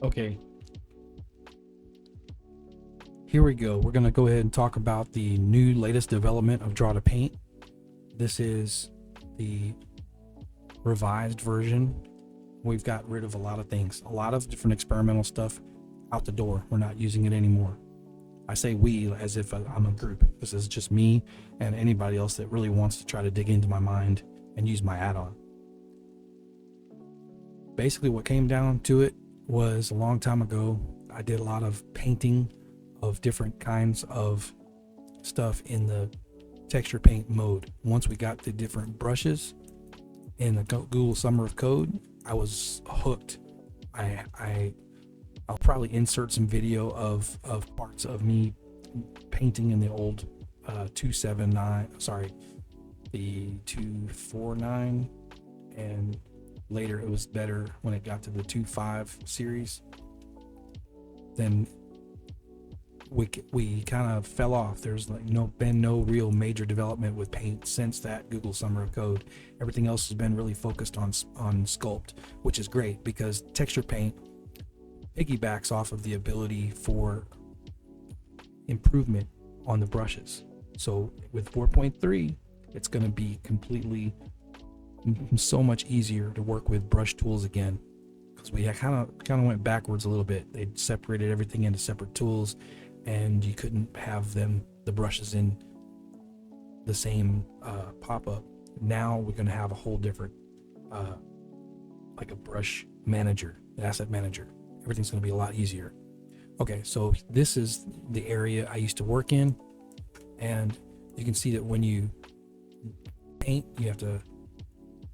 Okay, here we go. We're going to go ahead and talk about the new latest development of Draw2Paint. This is the revised version. We've got rid of a lot of things, a lot of different experimental stuff out the door. We're not using it anymore. I say we as if I'm a group. This is just me and anybody else that really wants to try to dig into my mind and use my add-on. Basically what came down to it was a long time ago, I did a lot of painting of different kinds of stuff in the texture paint mode. Once we got the different brushes in the Google Summer of Code, I was hooked. I'll probably insert some video of parts of me painting in the old 279, sorry, the 249, and later it was better when it got to the 2.5 series. Then we kind of fell off. There's like been no real major development with paint since that Google Summer of Code. Everything else has been really focused on sculpt, which is great because texture paint piggybacks off of the ability for improvement on the brushes. So with 4.3, it's going to be completely so much easier to work with brush tools again, because we kind of went backwards a little bit. They separated everything into separate tools, and you couldn't have the brushes in the same pop-up. Now we're going to have a whole different like a brush manager, an asset manager. Everything's going to be a lot easier. Okay, so this is the area I used to work in, and you can see that when you paint,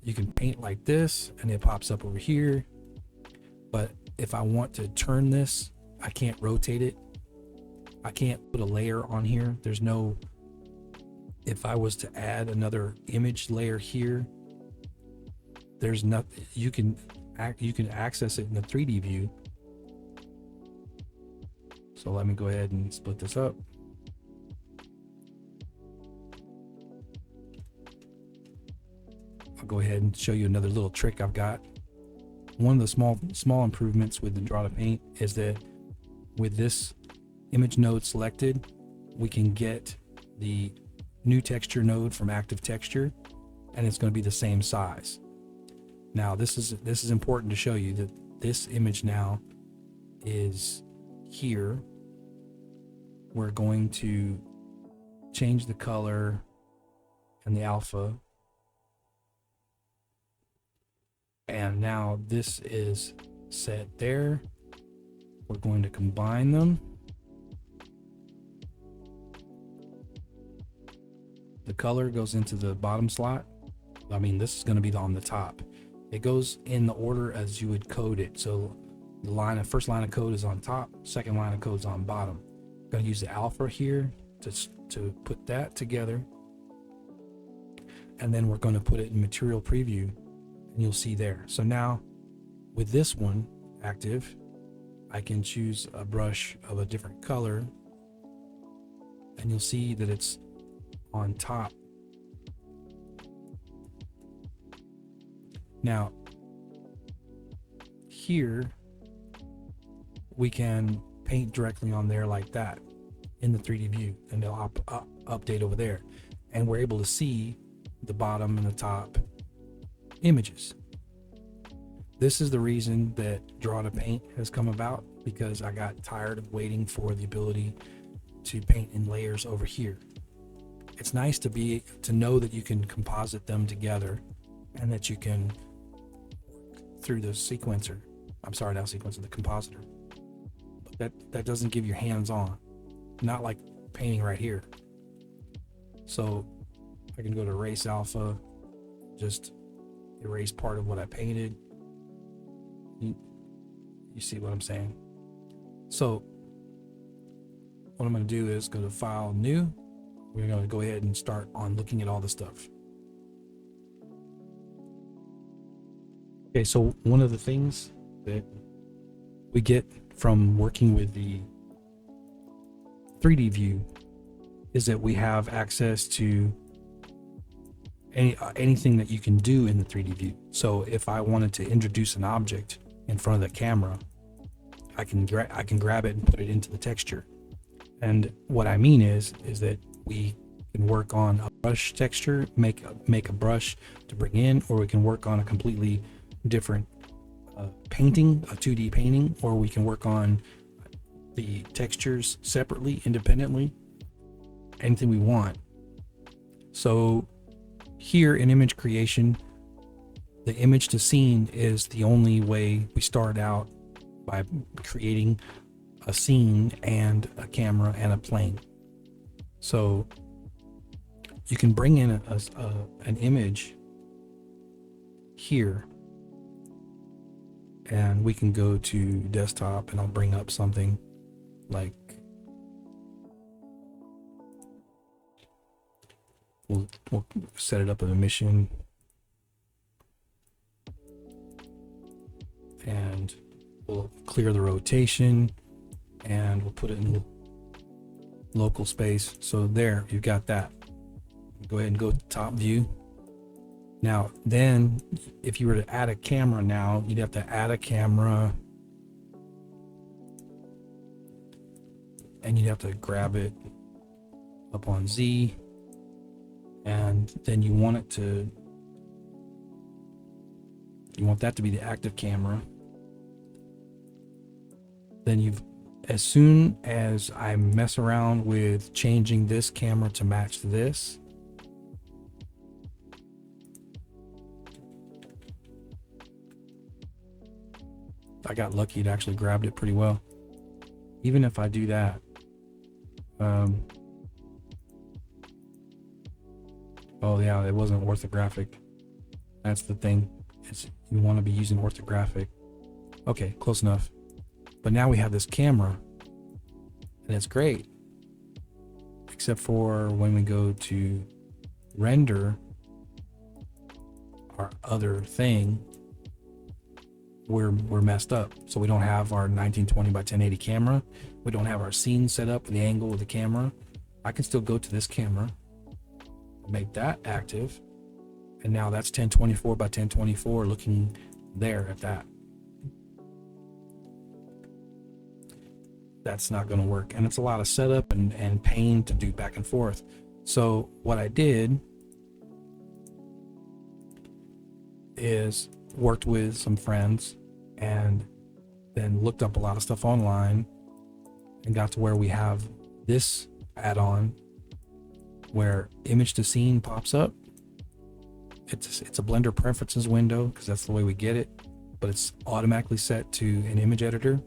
you can paint like this and it pops up over here. But if I want to turn this, I can't rotate it. I can't put a layer on here. There's no, if I was to add another image layer here, there's nothing. You can access it in the 3D view. So let me go ahead and split this up. I'll go ahead and show you another little trick I've got. One of the small improvements with the Draw2Paint is that with this image node selected, we can get the new texture node from active texture, and it's going to be the same size. Now this is important to show you that this image now is here. We're going to change the color and the alpha. And now this is set there. We're going to combine them. The color goes into the bottom slot. I mean, this is going to be on the top. It goes in the order as you would code it. So the first line of code is on top, second line of code is on bottom. I'm going to use the alpha here to put that together. And then we're going to put it in material preview, and you'll see there. So now with this one active, I can choose a brush of a different color, and you'll see that it's on top. Now here we can paint directly on there like that in the 3D view, and they'll update over there, and we're able to see the bottom and the top images. This is the reason that Draw2Paint has come about, because I got tired of waiting for the ability to paint in layers over here. It's nice to know that you can composite them together, and that you can through the sequencer. I'm sorry, not sequencer, the compositor. But that doesn't give you hands-on, not like painting right here. So I can go to erase alpha, just erase part of what I painted. You see what I'm saying? So what I'm going to do is go to File, New. We're going to go ahead and start on looking at all the stuff. Okay, so one of the things that we get from working with the 3D view is that we have access to anything that you can do in the 3D view. So if I wanted to introduce an object in front of the camera, I can grab it and put it into the texture. And what I mean is that we can work on a brush texture, make a brush to bring in, or we can work on a completely different painting, a 2D painting, or we can work on the textures separately, independently, anything we want. So here in image creation, the image to scene is the only way we start out, by creating a scene and a camera and a plane. So you can bring in an image here, and we can go to desktop, and I'll bring up something like, we'll set it up in a mission, and we'll clear the rotation, and we'll put it in local space. So there, you've got that. Go ahead and go to top view. Now, then, if you were to add a camera now, you'd have to add a camera, and you'd have to grab it up on Z, and then you want that to be the active camera. Then as soon as I mess around with changing this camera to match this, I got lucky, it actually grabbed it pretty well. Even if I do that, oh yeah, it wasn't orthographic. That's the thing. You want to be using orthographic. Okay, close enough. But now we have this camera, and it's great, except for when we go to render our other thing, we're messed up. So we don't have our 1920 by 1080 camera. We don't have our scene set up with the angle of the camera. I can still go to this camera, make that active, and now that's 1024 by 1024 looking there at that. That's not going to work, and it's a lot of setup and pain to do back and forth. So what I did is worked with some friends, and then looked up a lot of stuff online, and got to where we have this add-on where image to scene pops up. It's a Blender preferences window, because that's the way we get it, but it's automatically set to an image editor.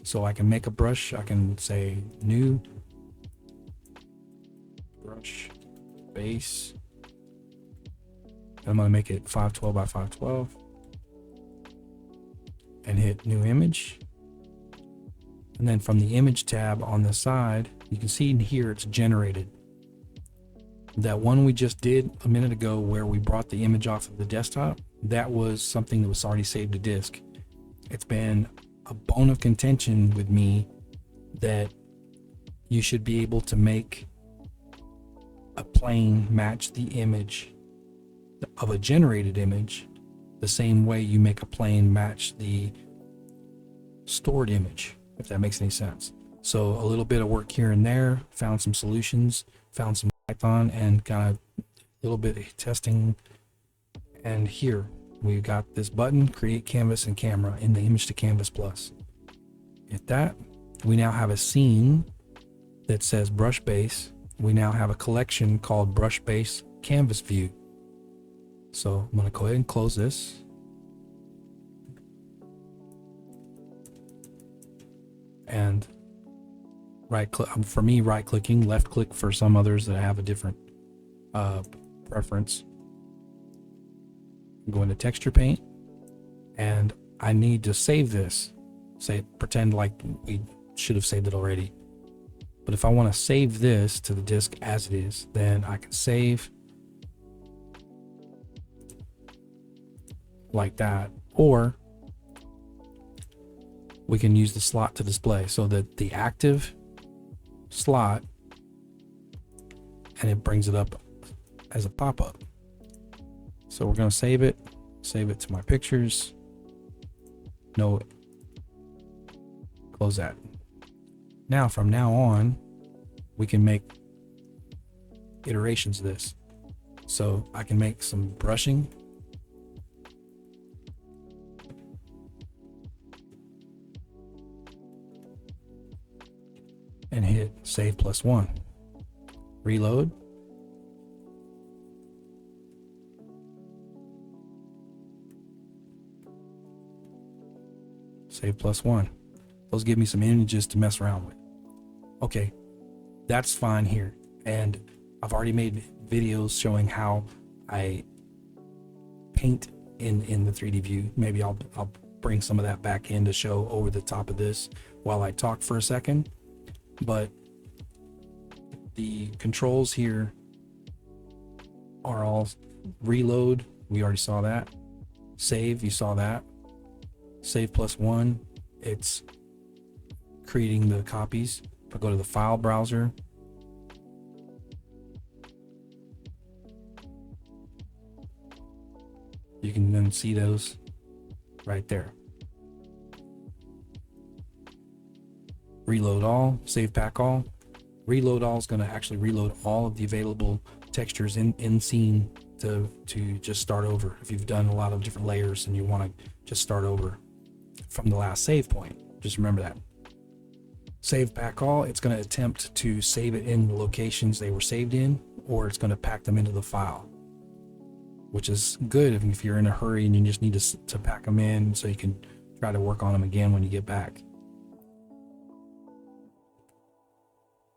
So I can make a brush. I can say new brush base. I'm going to make it 512 by 512 and hit new image. And then from the image tab on the side, you can see in here it's generated. That one we just did a minute ago where we brought the image off of the desktop, that was something that was already saved to disk. It's been a bone of contention with me that you should be able to make a plane match the image of a generated image the same way you make a plane match the stored image, if that makes any sense. So a little bit of work here and there, found some solutions, found some Python, and kind of a little bit of testing. And here we've got this button, create canvas and camera, in the image to canvas plus. Hit that. We now have a scene that says brush base. We now have a collection called brush base canvas view. So I'm going to go ahead and close this. And right click, for me, right clicking, left click for some others that have a different preference. Go into texture paint, and I need to save this. Pretend like we should have saved it already. But if I want to save this to the disk as it is, then I can save like that, or we can use the slot to display, so that the active slot, and it brings it up as a pop-up. So we're going to save it to my pictures. No Close that. Now, from now on, we can make iterations of this. So I can make some brushing. And hit save +1. Reload. Save +1. Those give me some images to mess around with. Okay, that's fine here. And I've already made videos showing how I paint in the 3D view. Maybe I'll bring some of that back in to show over the top of this while I talk for a second. But the controls here are all reload. We already saw that. Save, you saw that. Save +1, it's creating the copies. If I go to the file browser, you can then see those right there. Reload all, save pack all. Reload all is going to actually reload all of the available textures in scene to just start over. If you've done a lot of different layers and you want to just start over from the last save point, just remember that. Save pack all, it's going to attempt to save it in the locations they were saved in, or it's going to pack them into the file, which is good if you're in a hurry and you just need to pack them in so you can try to work on them again when you get back.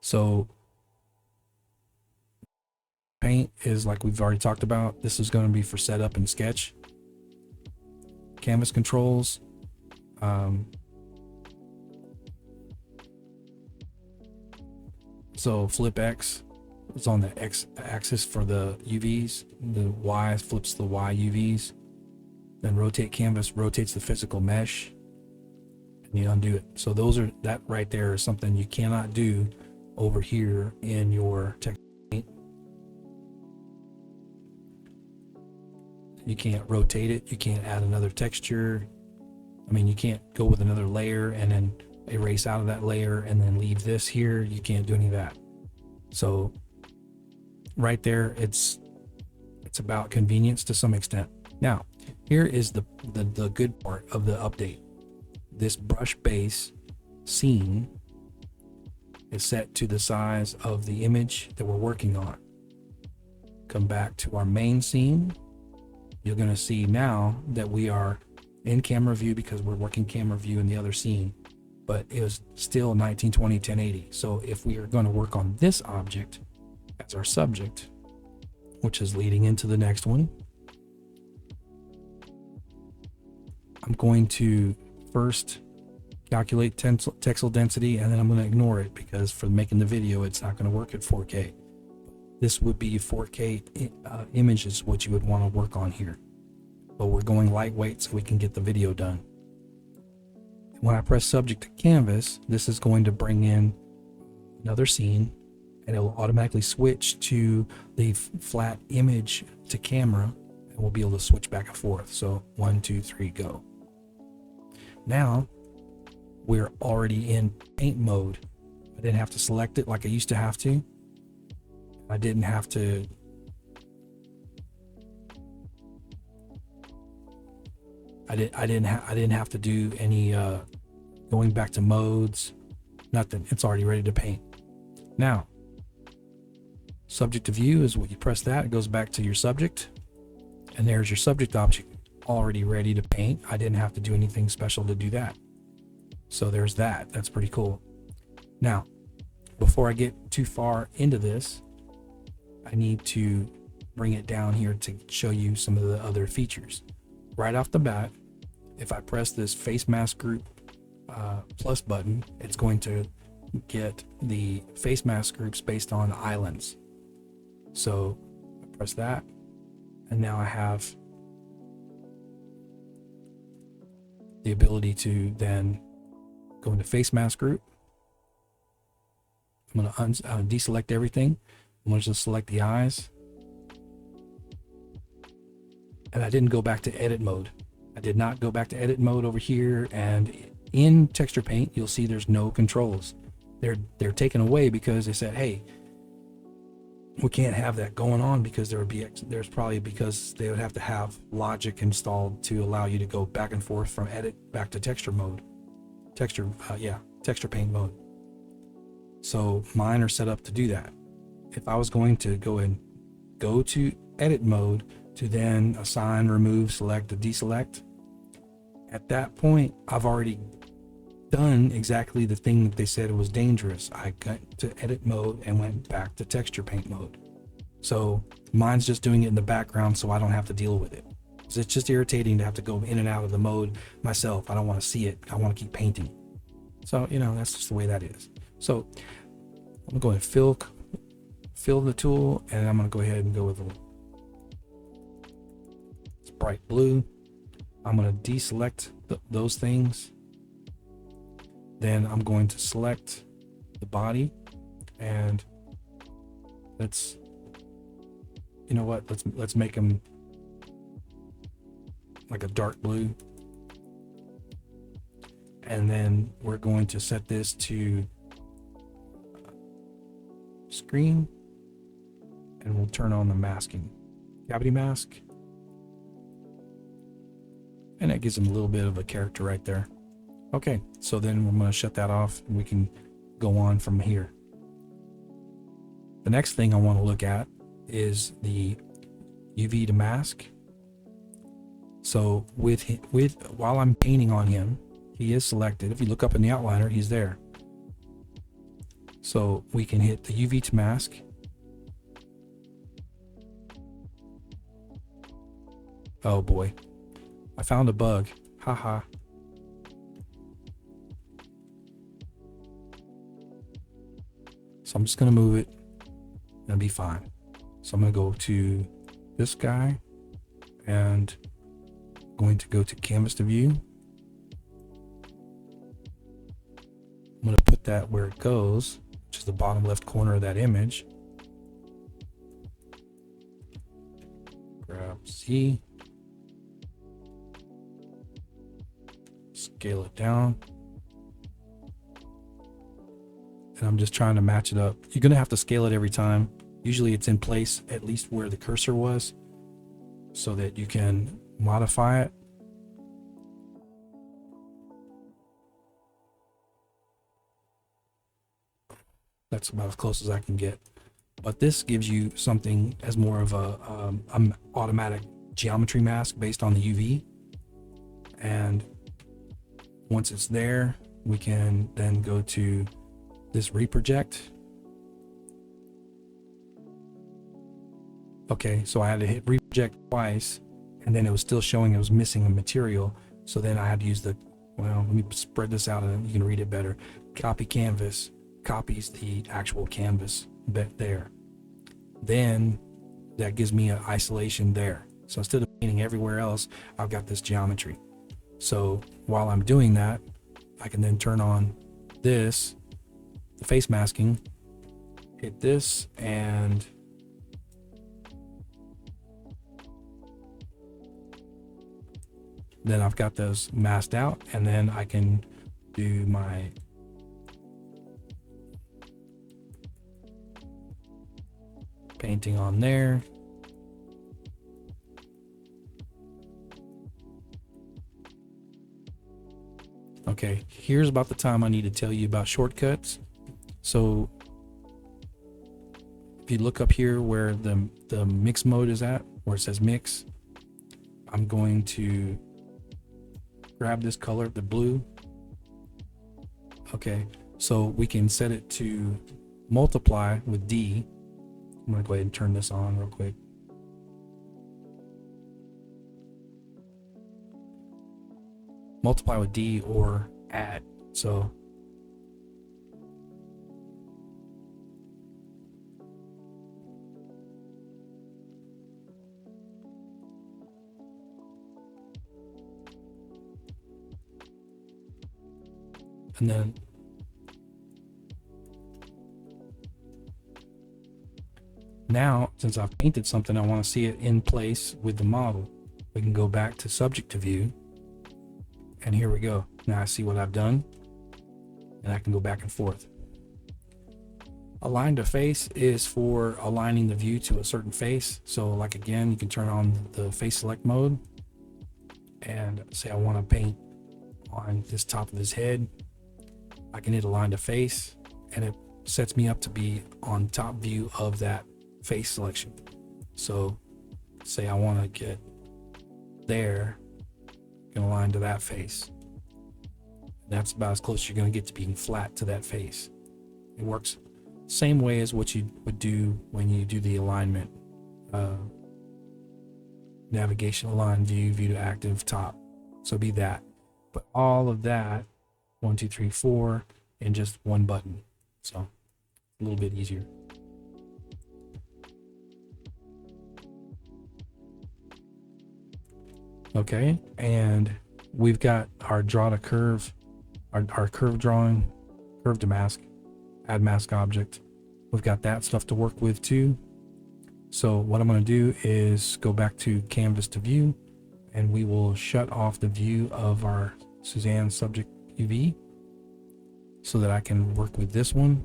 So paint is like we've already talked about. This is going to be for setup and sketch. Canvas controls. So flip X is on the X axis for the UVs. The Y flips the Y UVs. Then rotate canvas rotates the physical mesh, and you undo it. So that right there is something you cannot do over here in your text paint. You can't rotate it. You can't add another texture. I mean, you can't go with another layer and then erase out of that layer and then leave this here. You can't do any of that. So right there, it's about convenience to some extent. Now, here is the good part of the update. This brush base scene is set to the size of the image that we're working on. Come back to our main scene. You're going to see now that we are in camera view because we're working camera view in the other scene, but it was still 1920 1080. So if we are going to work on this object as our subject, which is leading into the next one, I'm going to first calculate texel density, and then I'm going to ignore it because for making the video it's not going to work at 4K. This would be 4K images what you would want to work on here, but we're going lightweight so we can get the video done. When I press subject to canvas, this is going to bring in another scene, and it will automatically switch to the flat image to camera, and we'll be able to switch back and forth. So 1 2 3 go. Now we're already in paint mode. I didn't have to select it like I used to have to. I didn't have to I didn't have to do any going back to modes, nothing. It's already ready to paint. Now, subject to view is what you press that, it goes back to your subject, and there's your subject object already ready to paint. I didn't have to do anything special to do that. So there's that. That's pretty cool. Now, before I get too far into this, I need to bring it down here to show you some of the other features. Right off the bat, if I press this face mask group plus button, it's going to get the face mask groups based on islands. So I press that, and now I have the ability to then go into face mask group. I'm going to deselect everything. I'm going to just select the eyes. And I didn't go back to edit mode. I did not go back to edit mode over here and in Texture Paint, you'll see there's no controls. They're taken away because they said, hey, we can't have that going on, because there's probably because they would have to have logic installed to allow you to go back and forth from edit back to texture mode, texture paint mode. So mine are set up to do that. If I was going to go to edit mode to then assign, remove, select, or deselect, at that point I've already done exactly the thing that they said it was dangerous. I got to edit mode and went back to texture paint mode. So mine's just doing it in the background so I don't have to deal with it. So it's just irritating to have to go in and out of the mode myself. I don't want to see it. I want to keep painting. So, that's just the way that is. So I'm going to go and fill the tool, and I'm going to go ahead and go with it's bright blue. I'm going to deselect those things. Then I'm going to select the body, and let's make them like a dark blue. And then we're going to set this to screen, and we'll turn on the masking, cavity mask. And that gives them a little bit of a character right there. Okay, so then I'm going to shut that off, and we can go on from here. The next thing I want to look at is the UV to mask. So while I'm painting on him, he is selected. If you look up in the outliner, he's there. So we can hit the UV to mask. Oh boy, I found a bug. Haha. So I'm just going to move it and it'll be fine. So I'm going to go to this guy and going to go to canvas to view. I'm going to put that where it goes, which is the bottom left corner of that image. Grab Z, scale it down. And I'm just trying to match it up. You're going to have to scale it every time. Usually it's in place, at least where the cursor was, so that you can modify it. That's about as close as I can get. But this gives you something as more of a automatic geometry mask based on the UV. And once it's there, we can then go to this reproject. Okay, so I had to hit reproject twice, and then it was still showing it was missing a material. So then I had to use let me spread this out and you can read it better. Copy canvas copies the actual canvas bit there. Then that gives me an isolation there. So instead of painting everywhere else, I've got this geometry. So while I'm doing that, I can then turn on this, the face masking, hit this, and then I've got those masked out, and then I can do my painting on there. Okay, here's about the time I need to tell you about shortcuts. So if you look up here where the mix mode is at, where it says mix, I'm going to grab this color, the blue. Okay, so we can set it to multiply with D. I'm going to go ahead and turn this on real quick. Multiply with D or add. So and then now, since I've painted something, I want to see it in place with the model. We can go back to subject to view, and here we go. Now I see what I've done, and I can go back and forth. Align to face is for aligning the view to a certain face. So like again, you can turn on the face select mode and say I want to paint on this top of his head. I can hit align to face and it sets me up to be on top view of that face selection. So say I want to get there, you can align to that face. That's about as close as you're going to get to being flat to that face. It works same way as what you would do when you do the alignment. Navigation, align, view to active, top. So be that. But all of that, 1, 2, 3, 4, in just one button. So a little bit easier. Okay, and we've got our draw to curve, our curve drawing, curve to mask, add mask object. We've got that stuff to work with too. So what I'm going to do is go back to canvas to view, and we will shut off the view of our Suzanne subject UV so that I can work with this one.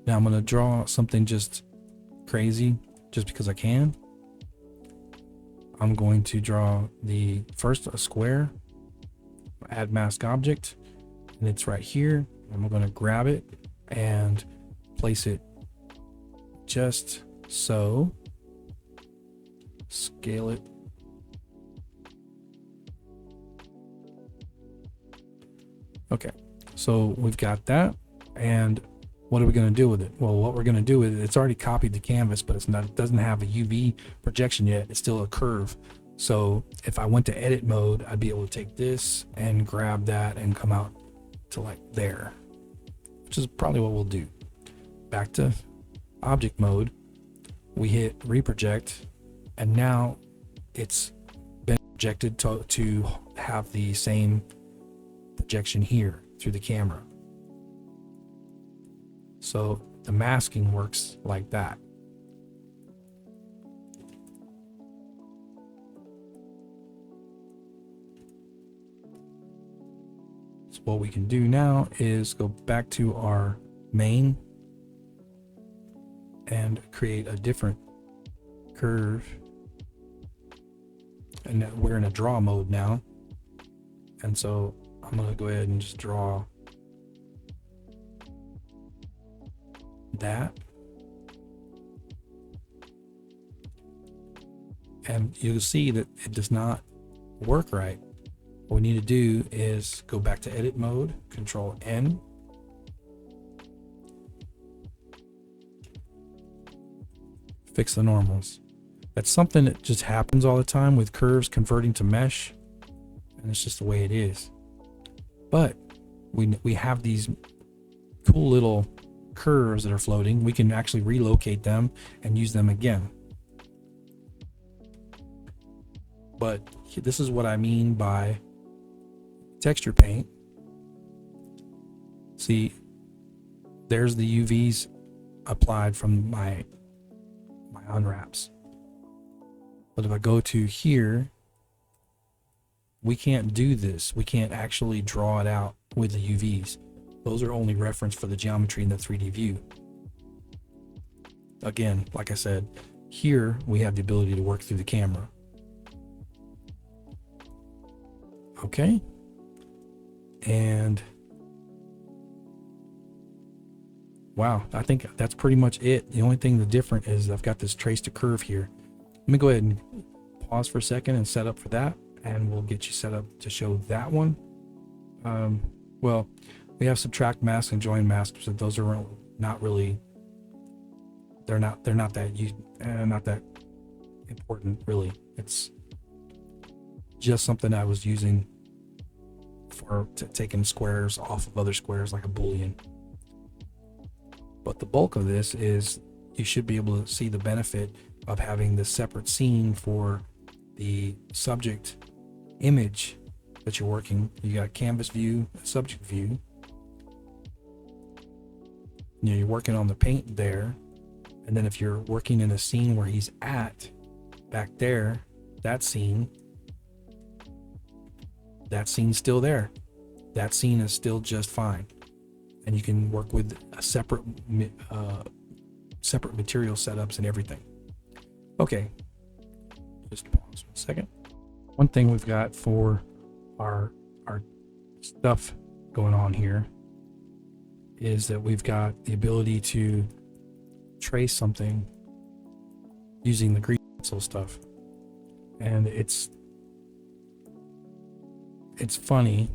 Now I'm going to draw something just crazy just because I can. I'm going to draw the first a square, add mask object, and it's right here. I'm going to grab it and place it just so, scale it. Okay, so we've got that, and what are we going to do with it? Well, what we're going to do with it, it's already copied the canvas, but it's not, it doesn't have a UV projection yet. It's still a curve. So if I went to edit mode, I'd be able to take this and grab that and come out to like there, which is probably what we'll do. Back to object mode, we hit reproject, and now it's been projected to have the same projection here through the camera. So the masking works like that. So what we can do now is go back to our main and create a different curve. And we're in a draw mode now. And so I'm going to go ahead and just draw that. And you'll see that it does not work right. What we need to do is go back to edit mode, Control N. Fix the normals. That's something that just happens all the time with curves converting to mesh, and it's just the way it is. But we have these cool little curves that are floating. We can actually relocate them and use them again. But this is what I mean by texture paint. See, there's the UVs applied from my unwraps. But if I go to here, we can't do this. We can't actually draw it out with the UVs. Those are only referenced for the geometry in the 3D view. Again, like I said, here we have the ability to work through the camera. Okay. And wow, I think that's pretty much it. The only thing that's different is I've got this trace to curve here. Let me go ahead and pause for a second and set up for that, and we'll get you set up to show that one. Well, we have subtract mask and join mask, so those are not really, they're not that important really. It's just something I was using for taking squares off of other squares like a Boolean. But the bulk of this is you should be able to see the benefit of having the separate scene for the subject image that you're working. You got canvas view, subject view. You know, you're working on the paint there, and then if you're working in a scene where he's at back there, that scene, that scene's still there. That scene is still just fine. And you can work with a separate material setups and everything. Okay, just pause 1 second. One thing we've got for our stuff going on here is that we've got the ability to trace something using the green pencil stuff. And it's funny,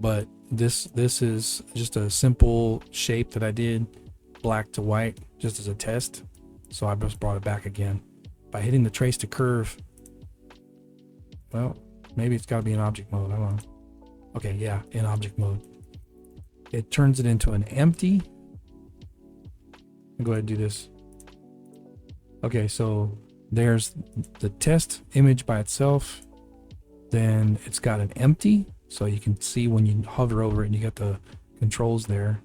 but this is just a simple shape that I did black to white just as a test. So I just brought it back again by hitting the trace to curve. Well, maybe it's got to be in object mode. I don't know. Okay, yeah, in object mode. It turns it into an empty. I'll go ahead and do this. Okay, so there's the test image by itself. Then it's got an empty, so you can see when you hover over it and you got the controls there.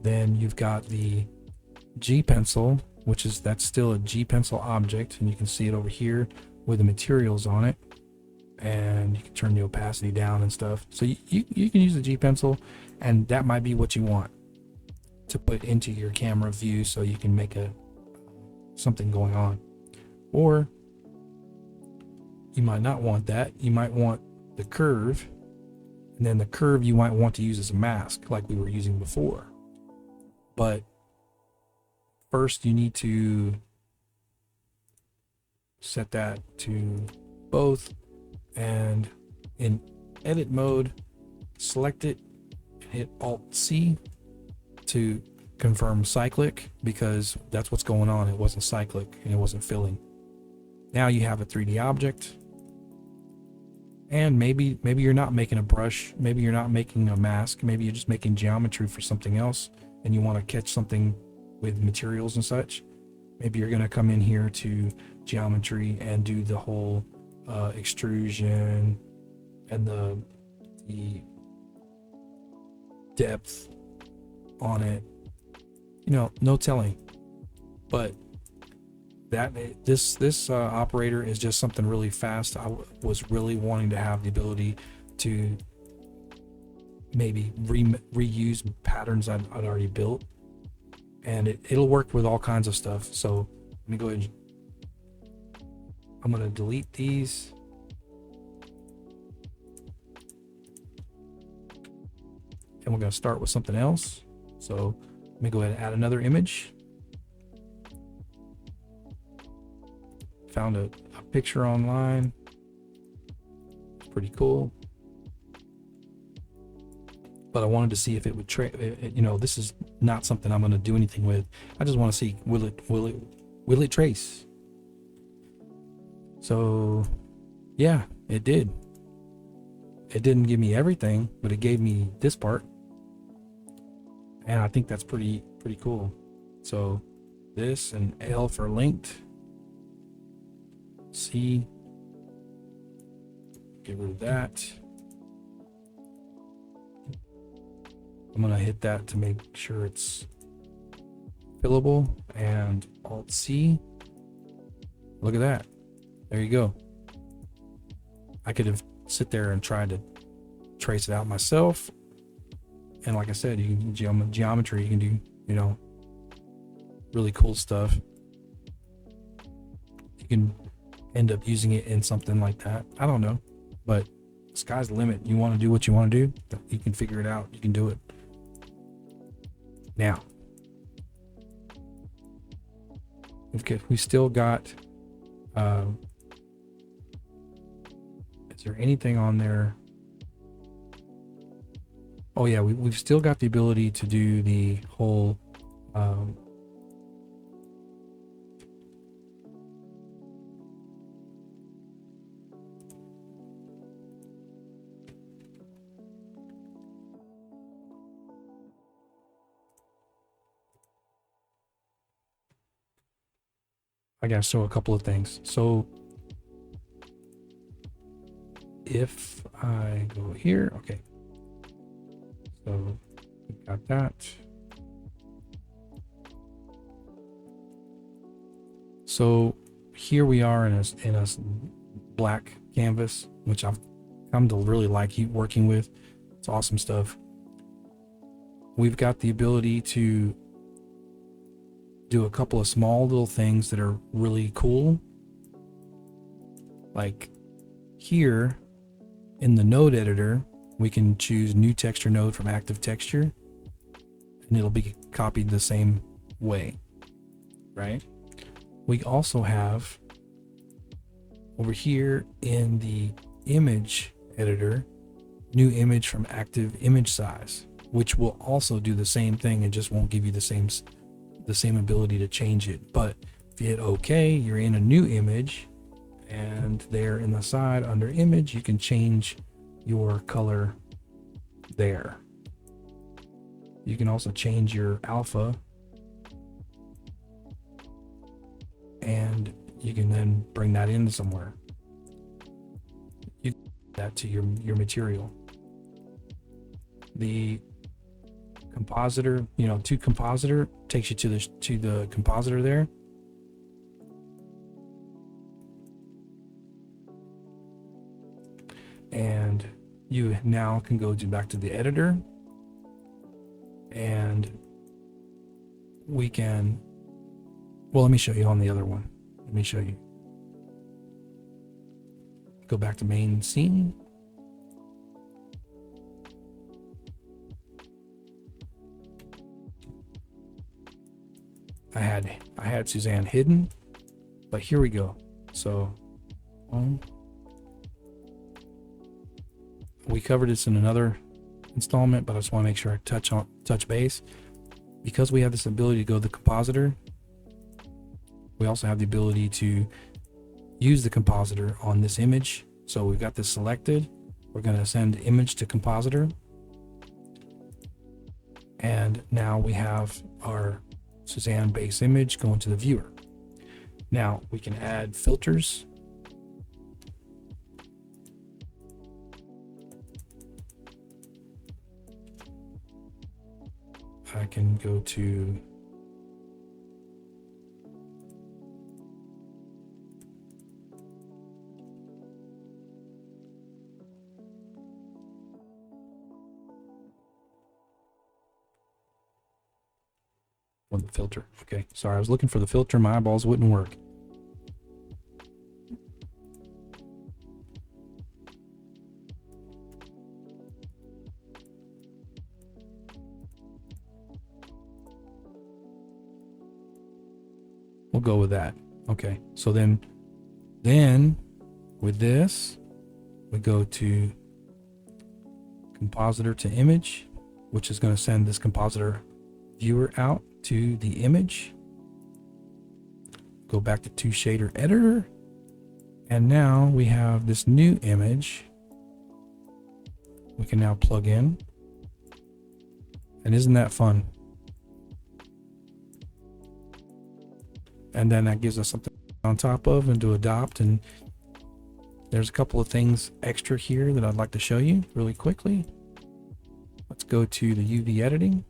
Then you've got the G pencil, that's still a G pencil object, and you can see it over here with the materials on it. And you can turn the opacity down and stuff. So you can use the G pencil, and that might be what you want to put into your camera view so you can make something going on. Or you might not want that. You might want the curve, and then the curve you might want to use as a mask like we were using before. But first you need to set that to both, and in edit mode select it and hit Alt C to confirm cyclic, because that's what's going on. It wasn't cyclic and it wasn't filling. Now you have a 3D object, and maybe you're not making a brush, maybe you're not making a mask, maybe you're just making geometry for something else and you want to catch something with materials and such. Maybe you're going to come in here to geometry and do the whole extrusion and the depth on it. You know, no telling. But this operator is just something really fast. I was really wanting to have the ability to maybe reuse patterns I'd already built, and it'll work with all kinds of stuff. So let me go ahead and I'm going to delete these. And we're going to start with something else. So let me go ahead and add another image. Found a picture online. It's pretty cool. But I wanted to see if it would you know, this is not something I'm going to do anything with. I just want to see, will it trace? So yeah, it did. It didn't give me everything, but it gave me this part. And I think that's pretty cool. So this and L for linked. C. Get rid of that. I'm going to hit that to make sure it's fillable, and Alt C. Look at that. There you go. I could have sit there and tried to trace it out myself. And like I said, you can do geometry, you can do, you know, really cool stuff. You can end up using it in something like that. I don't know, but sky's the limit. You want to do what you want to do, you can figure it out. You can do it. Now, we still got, is there anything on there? Oh yeah, we've still got the ability to do the whole I gotta show a couple of things. So if I go here, okay. So we got that. So here we are in a black canvas, which I've come to really like working with. It's awesome stuff. We've got the ability to do a couple of small little things that are really cool. Like here in the node editor, we can choose new texture node from active texture, and it'll be copied the same way, right? We also have over here in the image editor, new image from active image size, which will also do the same thing. It just won't give you the same ability to change it. But if you hit OK, you're in a new image, and there in the side under image, you can change your color there. You can also change your alpha, and you can then bring that in somewhere. You can add that to your material. The compositor, to compositor takes you to the compositor there. And you now can go back to the editor, and we can, well, let me show you on the other one. Let me show you. Go back to main scene. I had Suzanne hidden, but here we go. So we covered this in another installment, but I just want to make sure I touch base. Because we have this ability to go to the compositor, we also have the ability to use the compositor on this image. So we've got this selected. We're going to send image to compositor, and now we have our Suzanne base image going to the viewer. Now we can add filters. I can go to the filter. Okay, sorry, I was looking for the filter. My eyeballs wouldn't work. We'll go with that. Okay, so then with this, we go to compositor to image, which is going to send this compositor viewer out to the image. Go back to 2 shader editor, and now we have this new image we can now plug in. And isn't that fun? And then that gives us something on top of and to adopt. And there's a couple of things extra here that I'd like to show you really quickly. Let's go to the UV editing.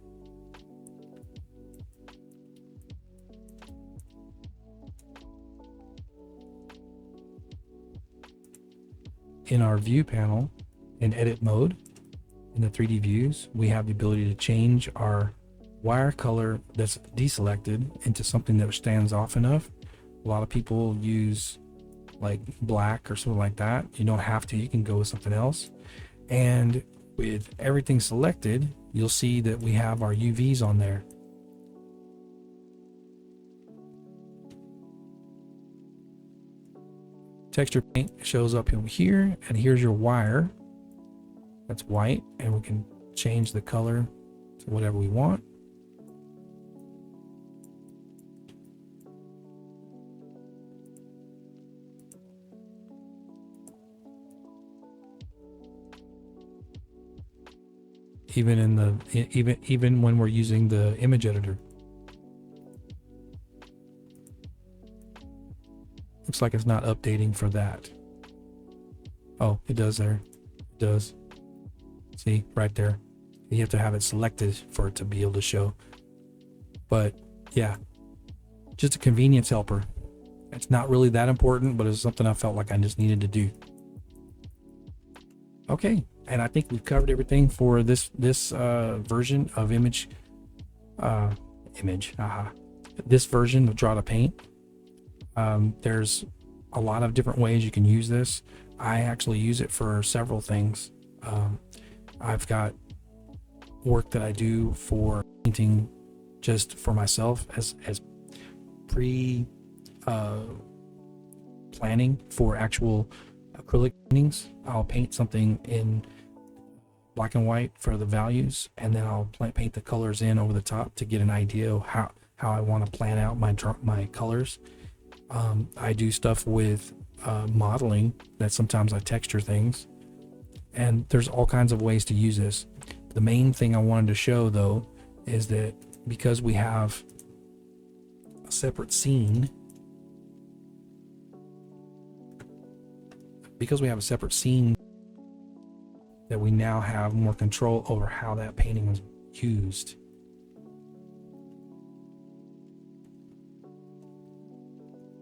In our view panel, in edit mode, in the 3D views, we have the ability to change our wire color that's deselected into something that stands off enough. A lot of people use like black or something like that. You don't have to, you can go with something else. And with everything selected, you'll see that we have our UVs on there. Texture paint shows up over here, and here's your wire that's white, and we can change the color to whatever we want. Even when we're using the image editor. Looks like it's not updating for that. Oh, it does there. It does. See, right there. You have to have it selected for it to be able to show. But yeah, just a convenience helper. It's not really that important, but it's something I felt like I just needed to do. Okay, and I think we've covered everything for this version of this version of Draw2Paint. There's a lot of different ways you can use this. I actually use it for several things. I've got work that I do for painting just for myself as pre planning for actual acrylic paintings. I'll paint something in black and white for the values, and then I'll paint the colors in over the top to get an idea of how I want to plan out my colors. I do stuff with modeling, that sometimes I texture things, and there's all kinds of ways to use this. The main thing I wanted to show though is that because we have a separate scene, that we now have more control over how that painting was used.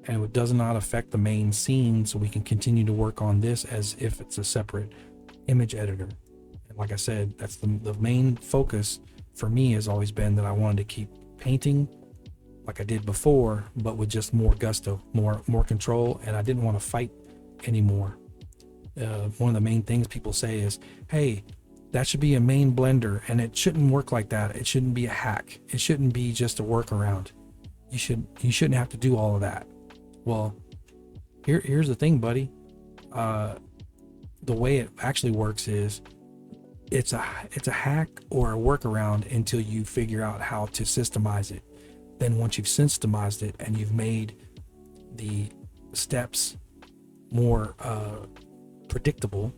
And it does not affect the main scene, so we can continue to work on this as if it's a separate image editor. And like I said, that's the main focus for me has always been that I wanted to keep painting like I did before, but with just more gusto, more control, and I didn't want to fight anymore. One of the main things people say is, hey, that should be a main blender, and it shouldn't work like that. It shouldn't be a hack. It shouldn't be just a workaround. You shouldn't have to do all of that. Well, here's the thing, buddy. The way it actually works is it's a hack or a workaround until you figure out how to systemize it. Then once you've systemized it and you've made the steps more predictable,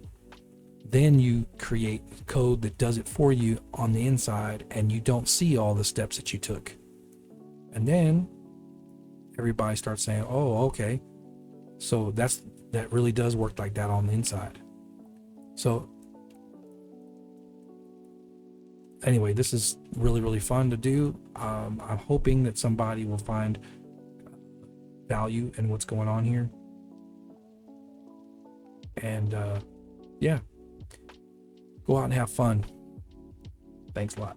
then you create code that does it for you on the inside, and you don't see all the steps that you took. And then everybody starts saying, oh, okay, so that really does work like that on the inside. So anyway, this is really, really fun to do. I'm hoping that somebody will find value in what's going on here. And yeah, go out and have fun. Thanks a lot.